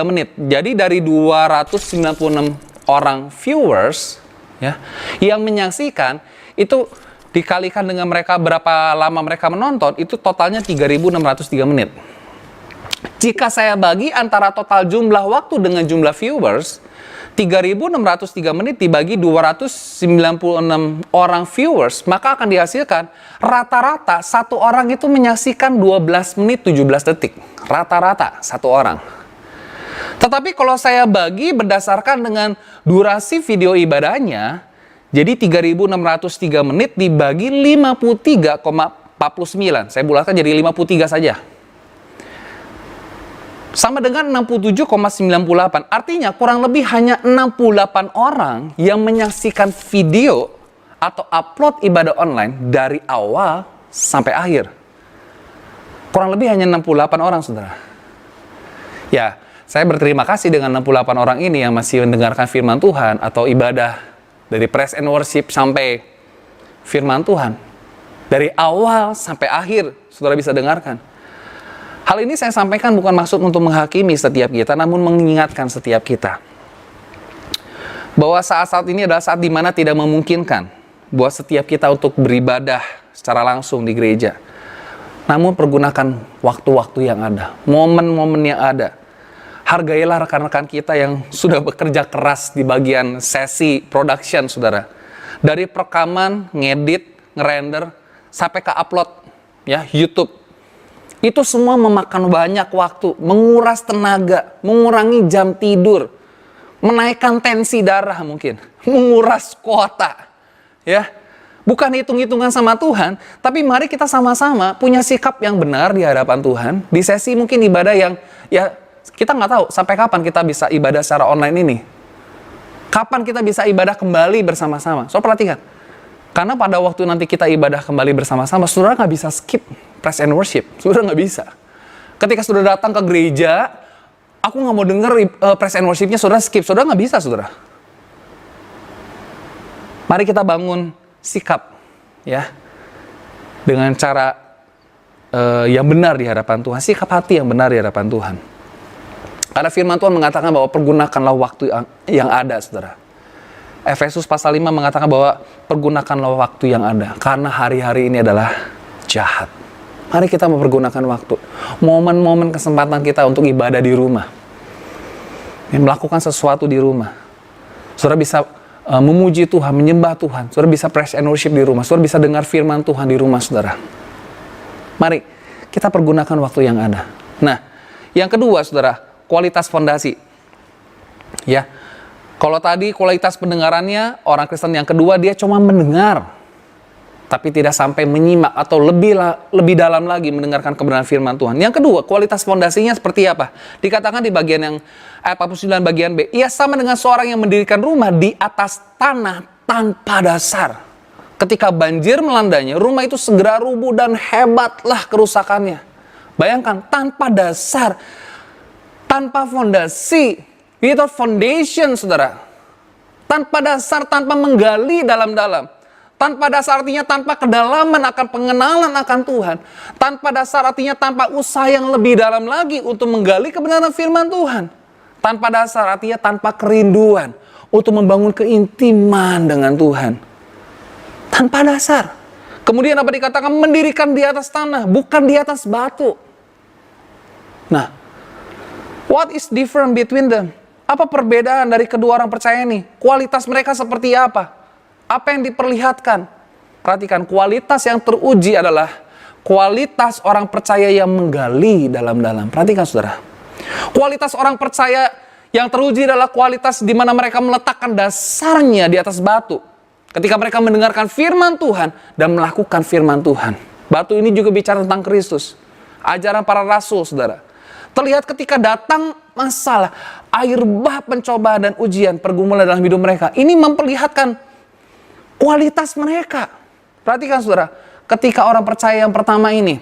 Speaker 2: menit. Jadi dari 296 orang viewers ya, yang menyaksikan itu dikalikan dengan mereka berapa lama mereka menonton, itu totalnya 3.603 menit. Jika saya bagi antara total jumlah waktu dengan jumlah viewers, 3.603 menit dibagi 296 orang viewers, maka akan dihasilkan rata-rata satu orang itu menyaksikan 12 menit 17 detik. Rata-rata satu orang. Tetapi kalau saya bagi berdasarkan dengan durasi video ibadahnya, jadi 3.603 menit dibagi 53,49. Saya bulatkan jadi 53 saja. Sama dengan 67,98. Artinya kurang lebih hanya 68 orang yang menyaksikan video atau upload ibadah online dari awal sampai akhir. Kurang lebih hanya 68 orang, saudara. Ya, saya berterima kasih dengan 68 orang ini yang masih mendengarkan firman Tuhan atau ibadah dari praise and worship sampai firman Tuhan. Dari awal sampai akhir, saudara bisa dengarkan. Hal ini saya sampaikan bukan maksud untuk menghakimi setiap kita, namun mengingatkan setiap kita. Bahwa saat-saat ini adalah saat di mana tidak memungkinkan buat setiap kita untuk beribadah secara langsung di gereja. Namun pergunakan waktu-waktu yang ada, momen-momen yang ada. Hargailah rekan-rekan kita yang sudah bekerja keras di bagian sesi production, saudara. Dari perekaman, ngedit, ngerender, sampai ke upload ya YouTube. Itu semua memakan banyak waktu, menguras tenaga, mengurangi jam tidur, menaikkan tensi darah mungkin, menguras kuota. Ya, bukan hitung-hitungan sama Tuhan, tapi mari kita sama-sama punya sikap yang benar di hadapan Tuhan. Di sesi mungkin ibadah yang ya kita nggak tahu sampai kapan kita bisa ibadah secara online ini. Kapan kita bisa ibadah kembali bersama-sama. So perhatikan, karena pada waktu nanti kita ibadah kembali bersama-sama, saudara nggak bisa skip praise and worship. Saudara nggak bisa. Ketika saudara datang ke gereja, aku nggak mau denger praise and worship-nya, saudara skip. Saudara nggak bisa, saudara. Mari kita bangun sikap, ya, dengan cara yang benar di hadapan Tuhan. Sikap hati yang benar di hadapan Tuhan. Karena firman Tuhan mengatakan bahwa pergunakanlah waktu yang ada, saudara. Efesus pasal 5 mengatakan bahwa pergunakanlah waktu yang ada. Karena hari-hari ini adalah jahat. Mari kita mempergunakan waktu. momen-momen kesempatan kita untuk ibadah di rumah, melakukan sesuatu di rumah. Saudara bisa memuji Tuhan, menyembah Tuhan. Saudara bisa praise and worship di rumah. Saudara bisa dengar firman Tuhan di rumah saudara. Mari kita pergunakan waktu yang ada. Nah, yang kedua saudara, kualitas fondasi. Ya, kalau tadi kualitas pendengarannya, orang Kristen yang kedua dia cuma mendengar, tapi tidak sampai menyimak atau lebih dalam lagi mendengarkan kebenaran firman Tuhan. Yang kedua, kualitas fondasinya seperti apa? Dikatakan di bagian yang ayat 49 bagian B, ia sama dengan seorang yang mendirikan rumah di atas tanah tanpa dasar. Ketika banjir melandanya, rumah itu segera rubuh dan hebatlah kerusakannya. Bayangkan, tanpa dasar, tanpa fondasi, without foundation, saudara. Tanpa dasar, tanpa menggali dalam-dalam. Tanpa dasar artinya tanpa kedalaman akan pengenalan akan Tuhan. Tanpa dasar artinya tanpa usaha yang lebih dalam lagi untuk menggali kebenaran firman Tuhan. Tanpa dasar artinya tanpa kerinduan untuk membangun keintiman dengan Tuhan. Tanpa dasar. Kemudian apa dikatakan? Mendirikan di atas tanah, bukan di atas batu. Nah, what is different between them? Apa perbedaan dari kedua orang percaya ini? Kualitas mereka seperti apa? Apa yang diperlihatkan? Perhatikan, kualitas yang teruji adalah kualitas orang percaya yang menggali dalam-dalam. Perhatikan saudara. Kualitas orang percaya yang teruji adalah kualitas di mana mereka meletakkan dasarnya di atas batu. Ketika mereka mendengarkan firman Tuhan dan melakukan firman Tuhan. Batu ini juga bicara tentang Kristus. Ajaran para rasul, saudara. Terlihat ketika datang masalah, air bah, pencobaan dan ujian, pergumulan dalam hidup mereka. Ini memperlihatkan kualitas mereka. Perhatikan saudara, ketika orang percaya yang pertama ini,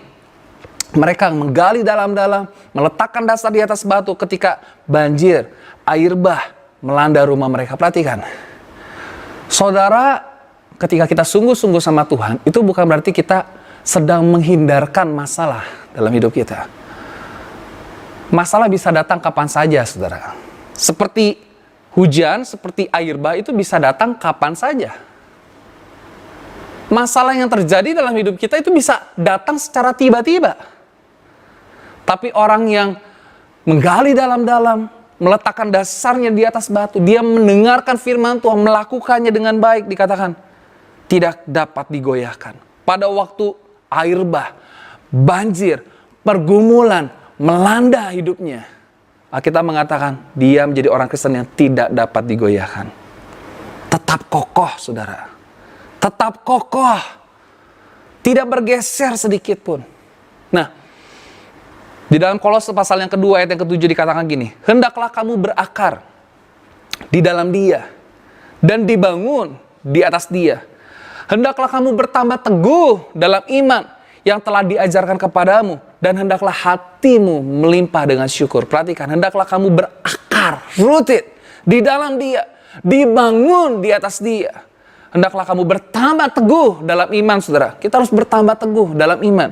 Speaker 2: mereka menggali dalam-dalam, meletakkan dasar di atas batu ketika banjir, air bah melanda rumah mereka. Perhatikan. Saudara, ketika kita sungguh-sungguh sama Tuhan, itu bukan berarti kita sedang menghindarkan masalah dalam hidup kita. Masalah bisa datang kapan saja, saudara. Seperti hujan, seperti air bah itu bisa datang kapan saja. Masalah yang terjadi dalam hidup kita itu bisa datang secara tiba-tiba. Tapi orang yang menggali dalam-dalam, meletakkan dasarnya di atas batu, dia mendengarkan firman Tuhan, melakukannya dengan baik, dikatakan tidak dapat digoyahkan. Pada waktu air bah, banjir, pergumulan melanda hidupnya, kita mengatakan dia menjadi orang Kristen yang tidak dapat digoyahkan. Tetap kokoh, saudara. Tetap kokoh, tidak bergeser sedikit pun. Nah, di dalam Kolose pasal yang kedua ayat yang ke-7 dikatakan gini, hendaklah kamu berakar di dalam Dia dan dibangun di atas Dia. Hendaklah kamu bertambah teguh dalam iman yang telah diajarkan kepadamu dan hendaklah hatimu melimpah dengan syukur. Perhatikan, hendaklah kamu berakar, rooted di dalam Dia, dibangun di atas Dia. Hendaklah kamu bertambah teguh dalam iman, saudara. Kita harus bertambah teguh dalam iman.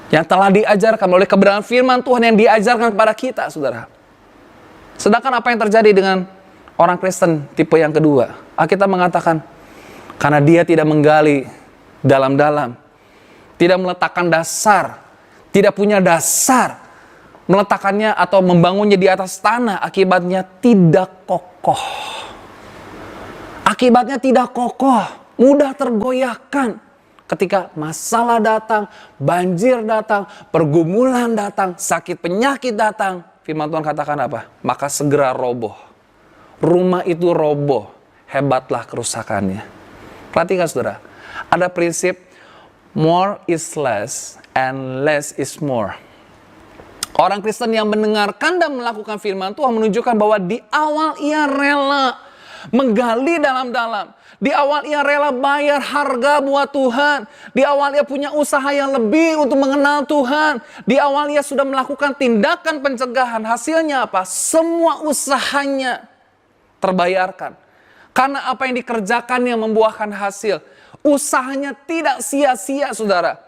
Speaker 2: Yang telah diajarkan oleh kebenaran firman Tuhan yang diajarkan kepada kita, saudara. Sedangkan apa yang terjadi dengan orang Kristen tipe yang kedua? Alkitab mengatakan, karena dia tidak menggali dalam-dalam, tidak meletakkan dasar, tidak punya dasar, meletakkannya atau membangunnya di atas tanah, akibatnya tidak kokoh. Akibatnya tidak kokoh, mudah tergoyahkan. Ketika masalah datang, banjir datang, pergumulan datang, sakit penyakit datang, firman Tuhan katakan apa? Maka segera roboh. Rumah itu roboh, hebatlah kerusakannya. Perhatikan saudara, ada prinsip more is less and less is more. Orang Kristen yang mendengarkan dan melakukan firman Tuhan menunjukkan bahwa di awal ia rela menggali dalam-dalam. Di awal ia rela bayar harga buat Tuhan. Di awal ia punya usaha yang lebih untuk mengenal Tuhan. Di awal ia sudah melakukan tindakan pencegahan. Hasilnya apa? Semua usahanya terbayarkan. Karena apa yang dikerjakan yang membuahkan hasil. Usahanya tidak sia-sia, saudara.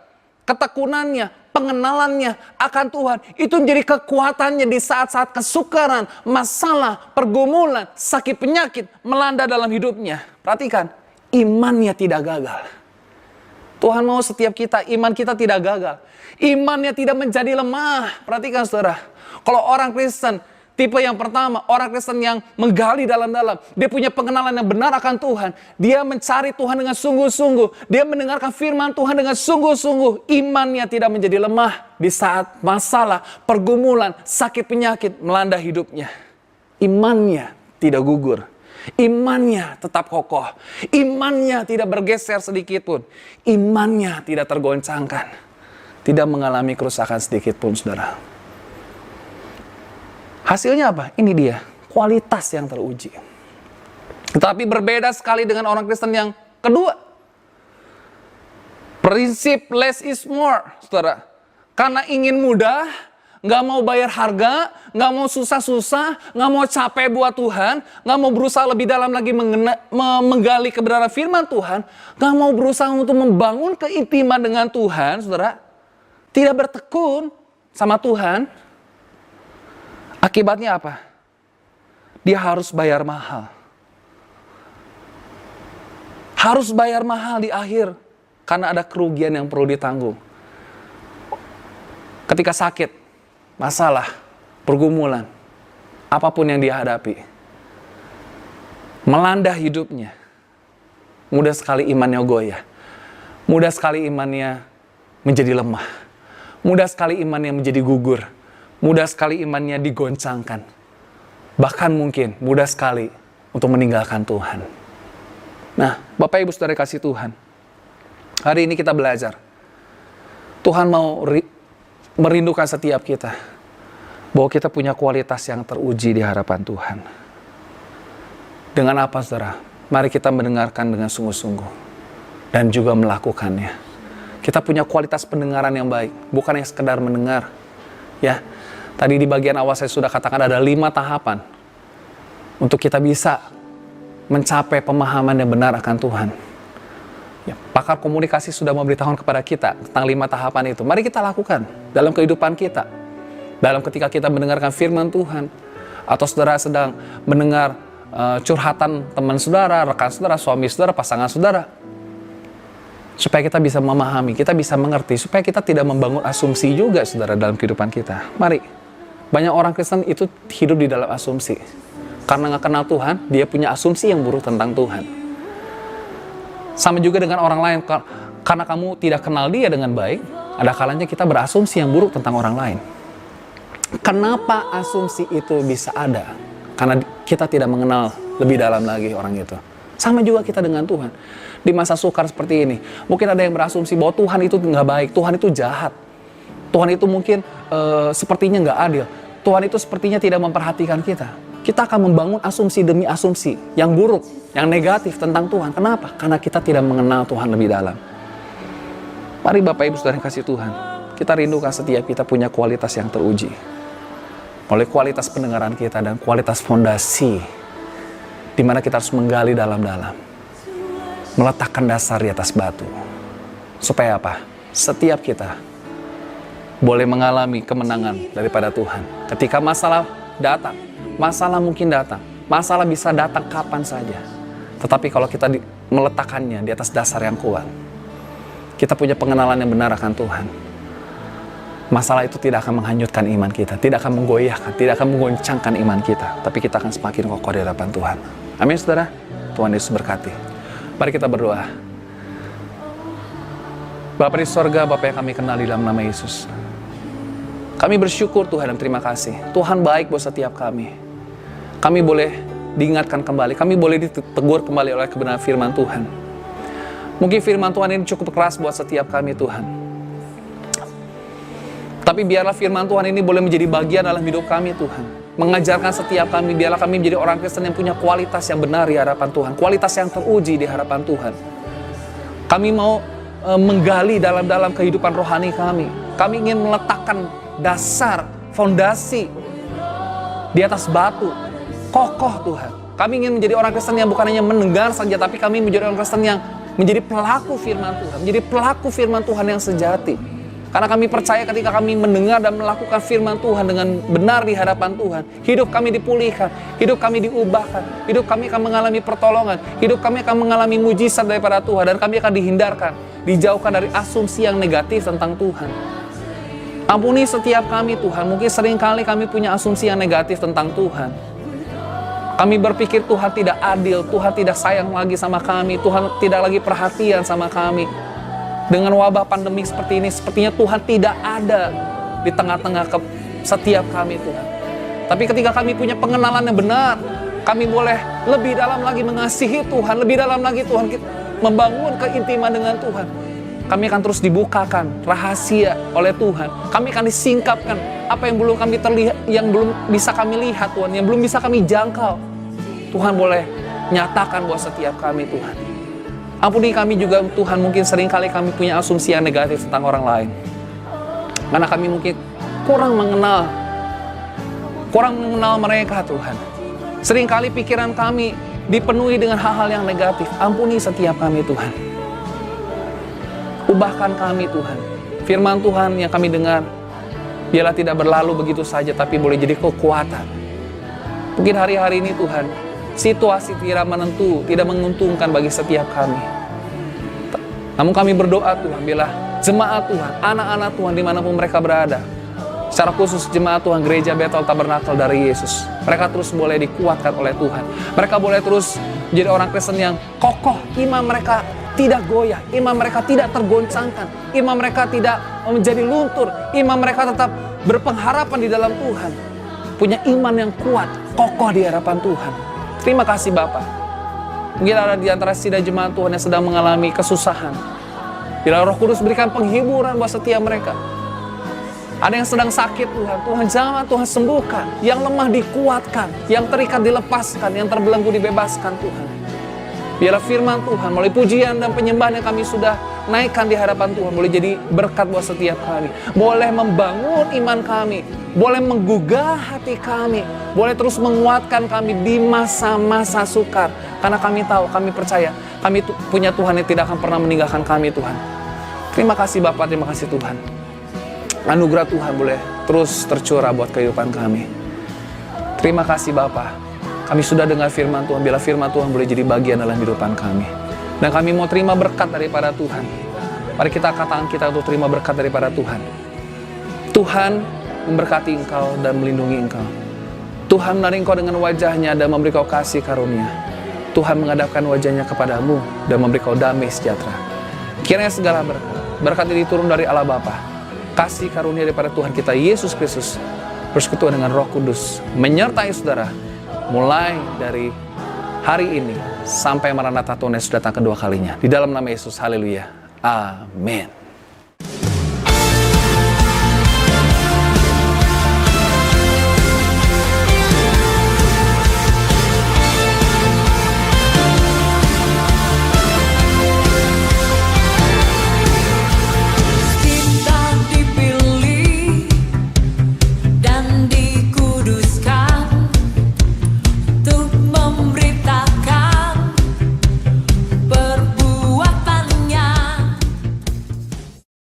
Speaker 2: Ketekunannya, pengenalannya akan Tuhan, itu menjadi kekuatannya di saat-saat kesukaran, masalah, pergumulan, sakit penyakit melanda dalam hidupnya. Perhatikan, imannya tidak gagal. Tuhan mau setiap kita, iman kita tidak gagal. Imannya tidak menjadi lemah. Perhatikan saudara, kalau orang Kristen, tipe yang pertama, orang Kristen yang menggali dalam-dalam. Dia punya pengenalan yang benar akan Tuhan. Dia mencari Tuhan dengan sungguh-sungguh. Dia mendengarkan firman Tuhan dengan sungguh-sungguh. Imannya tidak menjadi lemah di saat masalah, pergumulan, sakit penyakit melanda hidupnya. Imannya tidak gugur. Imannya tetap kokoh. Imannya tidak bergeser sedikit pun. Imannya tidak tergoncangkan. Tidak mengalami kerusakan sedikit pun, saudara. Hasilnya apa? Ini dia, kualitas yang teruji. Tetapi berbeda sekali dengan orang Kristen yang kedua. Prinsip less is more, saudara. Karena ingin mudah, nggak mau bayar harga, nggak mau susah-susah, nggak mau capek buat Tuhan, nggak mau berusaha lebih dalam lagi menggali kebenaran firman Tuhan, nggak mau berusaha untuk membangun keintiman dengan Tuhan, saudara. Tidak bertekun sama Tuhan. Akibatnya apa? Dia harus bayar mahal. Harus bayar mahal di akhir. Karena ada kerugian yang perlu ditanggung. Ketika sakit, masalah, pergumulan, apapun yang dia hadapi, melanda hidupnya, mudah sekali imannya goyah. Mudah sekali imannya menjadi lemah. Mudah sekali imannya menjadi gugur. Mudah sekali imannya digoncangkan. Bahkan mungkin mudah sekali untuk meninggalkan Tuhan. Nah, Bapak Ibu Saudara kasih Tuhan. Hari ini kita belajar. Tuhan mau merindukan setiap kita. Bahwa kita punya kualitas yang teruji di hadapan Tuhan. Dengan apa, saudara? Mari kita mendengarkan dengan sungguh-sungguh. Dan juga melakukannya. Kita punya kualitas pendengaran yang baik. Bukan yang sekedar mendengar. Ya, tadi di bagian awal saya sudah katakan ada 5 tahapan. Untuk kita bisa mencapai pemahaman yang benar akan Tuhan. Ya, pakar komunikasi sudah memberitahukan kepada kita tentang 5 tahapan itu. Mari kita lakukan dalam kehidupan kita. Dalam ketika kita mendengarkan firman Tuhan. Atau saudara sedang mendengar curhatan teman saudara, rekan saudara, suami saudara, pasangan saudara. Supaya kita bisa memahami, kita bisa mengerti. Supaya kita tidak membangun asumsi juga saudara dalam kehidupan kita. Mari. Banyak orang Kristen itu hidup di dalam asumsi. Karena nggak kenal Tuhan, dia punya asumsi yang buruk tentang Tuhan. Sama juga dengan orang lain. Karena kamu tidak kenal dia dengan baik, ada kalanya kita berasumsi yang buruk tentang orang lain. Kenapa asumsi itu bisa ada? Karena kita tidak mengenal lebih dalam lagi orang itu. Sama juga kita dengan Tuhan. Di masa sukar seperti ini, mungkin ada yang berasumsi bahwa Tuhan itu nggak baik, Tuhan itu jahat. Tuhan itu mungkin sepertinya nggak adil. Tuhan itu sepertinya tidak memperhatikan kita. Kita akan membangun asumsi demi asumsi yang buruk, yang negatif tentang Tuhan. Kenapa? Karena kita tidak mengenal Tuhan lebih dalam. Mari Bapak Ibu Saudara yang kasih Tuhan, kita rindukan setiap kita punya kualitas yang teruji. Oleh kualitas pendengaran kita dan kualitas fondasi, di mana kita harus menggali dalam-dalam. Meletakkan dasar di atas batu. Supaya apa? Setiap kita boleh mengalami kemenangan daripada Tuhan. Ketika masalah datang, masalah mungkin datang, masalah bisa datang kapan saja. Tetapi kalau kita meletakkannya di atas dasar yang kuat, kita punya pengenalan yang benar akan Tuhan. Masalah itu tidak akan menghanyutkan iman kita, tidak akan menggoyahkan, tidak akan menggoncangkan iman kita. Tapi kita akan semakin kokoh di hadapan Tuhan. Amin saudara. Tuhan Yesus berkati. Mari kita berdoa. Bapa di sorga, Bapa yang kami kenal di dalam nama Yesus. Kami bersyukur Tuhan dan terima kasih. Tuhan baik buat setiap kami. Kami boleh diingatkan kembali. Kami boleh ditegur kembali oleh kebenaran firman Tuhan. Mungkin firman Tuhan ini cukup keras buat setiap kami Tuhan. Tapi biarlah firman Tuhan ini boleh menjadi bagian dalam hidup kami Tuhan. Mengajarkan setiap kami, biarlah kami menjadi orang Kristen yang punya kualitas yang benar di hadapan Tuhan. Kualitas yang teruji di hadapan Tuhan. Kami mau menggali dalam-dalam kehidupan rohani kami. Kami ingin meletakkan dasar, fondasi di atas batu. Kokoh Tuhan. Kami ingin menjadi orang Kristen yang bukan hanya mendengar saja, tapi kami menjadi orang Kristen yang menjadi pelaku firman Tuhan. Menjadi pelaku firman Tuhan yang sejati. Karena kami percaya ketika kami mendengar dan melakukan firman Tuhan dengan benar di hadapan Tuhan, hidup kami dipulihkan, hidup kami diubahkan, hidup kami akan mengalami pertolongan, hidup kami akan mengalami mujizat daripada Tuhan, dan kami akan dihindarkan, dijauhkan dari asumsi yang negatif tentang Tuhan. Ampuni setiap kami Tuhan, mungkin seringkali kami punya asumsi yang negatif tentang Tuhan. Kami berpikir Tuhan tidak adil, Tuhan tidak sayang lagi sama kami, Tuhan tidak lagi perhatian sama kami. Dengan wabah pandemi seperti ini, sepertinya Tuhan tidak ada di tengah-tengah setiap kami Tuhan. Tapi ketika kami punya pengenalan yang benar, kami boleh lebih dalam lagi mengasihi Tuhan, lebih dalam lagi Tuhan membangun keintiman dengan Tuhan. Kami akan terus dibukakan rahasia oleh Tuhan. Kami akan disingkapkan apa yang belum kami terlihat, yang belum bisa kami lihat Tuhan, yang belum bisa kami jangkau. Tuhan boleh nyatakan buat setiap kami Tuhan. Ampuni kami juga Tuhan, mungkin seringkali kami punya asumsi yang negatif tentang orang lain. Karena kami mungkin kurang mengenal mereka Tuhan. Seringkali pikiran kami dipenuhi dengan hal-hal yang negatif. Ampuni setiap kami Tuhan. Ubahkan kami Tuhan. Firman Tuhan yang kami dengar, biarlah tidak berlalu begitu saja, tapi boleh jadi kekuatan. Mungkin hari-hari ini Tuhan, situasi tidak menentu, tidak menguntungkan bagi setiap kami. Namun kami berdoa Tuhan, biarlah jemaat Tuhan, anak-anak Tuhan dimanapun mereka berada, secara khusus jemaat Tuhan Gereja Bethel Tabernakel dari Yesus, mereka terus boleh dikuatkan oleh Tuhan. Mereka boleh terus menjadi orang Kristen yang kokoh, iman mereka tidak goyah, iman mereka tidak tergoncangkan, iman mereka tidak menjadi luntur, iman mereka tetap berpengharapan di dalam Tuhan, punya iman yang kuat, kokoh di hadapan Tuhan. Terima kasih Bapa. Mungkin ada di antara sidang jemaat Tuhan yang sedang mengalami kesusahan. Bila Roh Kudus berikan penghiburan buat setiap mereka. Ada yang sedang sakit Tuhan, Tuhan jamah, Tuhan sembuhkan. Yang lemah dikuatkan, yang terikat dilepaskan, yang terbelenggu dibebaskan Tuhan. Biarlah firman Tuhan melalui pujian dan penyembahan yang kami sudah naikkan di hadapan Tuhan boleh jadi berkat buat setiap kami. Boleh membangun iman kami, boleh menggugah hati kami, boleh terus menguatkan kami di masa-masa sukar. Karena kami tahu, kami percaya, kami punya Tuhan yang tidak akan pernah meninggalkan kami Tuhan. Terima kasih Bapak, terima kasih Tuhan. Anugerah Tuhan boleh terus tercurah buat kehidupan kami. Terima kasih Bapak. Kami sudah dengar firman Tuhan, bila firman Tuhan boleh jadi bagian dalam kehidupan kami. Dan kami mau terima berkat daripada Tuhan. Mari kita angkat tangan kita untuk terima berkat daripada Tuhan. Tuhan memberkati engkau dan melindungi engkau. Tuhan menarik engkau dengan wajahnya dan memberi kau kasih karunia. Tuhan menghadapkan wajahnya kepadamu dan memberi kau damai sejahtera. Kiranya segala berkat ini turun dari Allah Bapa, kasih karunia daripada Tuhan kita Yesus Kristus, persekutuan dengan Roh Kudus menyertai saudara mulai dari hari ini sampai Maranatha Tuhan Yesus datang kedua kalinya. Di dalam nama Yesus, haleluya. Amin.